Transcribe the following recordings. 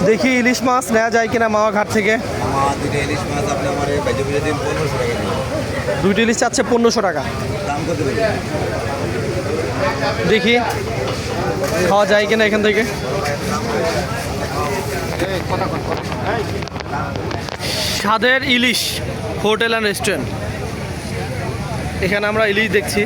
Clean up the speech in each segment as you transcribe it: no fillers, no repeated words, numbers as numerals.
দেখি ইলিশ মাছ নেওয়া যায় কিনা মাওয়া ঘাট থেকে। আমার দুটো ইলিশ মাছ আপনি আমার ভেজে ভেজে দিন 1500 টাকা দিন। দুইটা ইলিশ চাচ্ছে 1500 টাকা। দাম কত দেবেন? দেখি খাওয়া যায় কিনা এখান থেকে। স্বাদের ইলিশ হোটেল অ্যান্ড রেস্টুরেন্ট, এখানে আমরা ইলিশ দেখছি।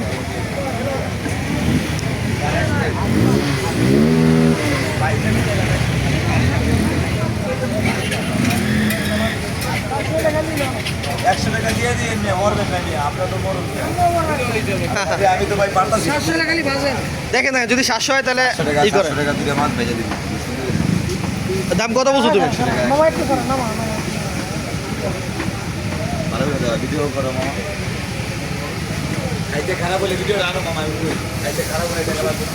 একশো টাকা দিয়ে দিন, মরবেন না নিয়ে, আপনার তো মরুন। আমি তো ভাই পারতাছি। দেখেন না, যদি 700 হয় তাহলে ই করে। 700 টাকা দুটো মাছ ভেজে দিন। দাম কত বলছো তুমি? ভালো করে দাও, ভিডিও করো মামা। খাইতে খারাপ হলে ভিডিও আনো মামা। খাইতে খারাপ হলে টাকা লাগবে।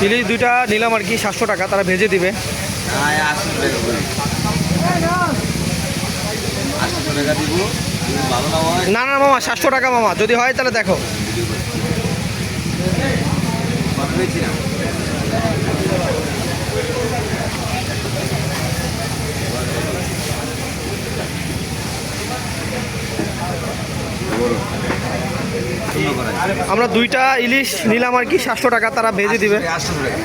ইলিশ দুইটা নিলাম আর কি 700 টাকা, তারা ভেজে দিবে। না, 800 টাকা করে। 800 টাকা দিব। যদি ভালো না হয় না না মামা, 700 টাকা মামা, যদি হয় তাহলে দেখো। কত পেয়েছি না? আমরা দুইটা ইলিশ নিলাম আর কি 700 টাকা, তারা ভেজে দিবে। 800 টাকা।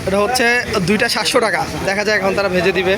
এটা হচ্ছে দুইটা 700 টাকা, দেখা যায় এখন তারা ভেজে দিবে।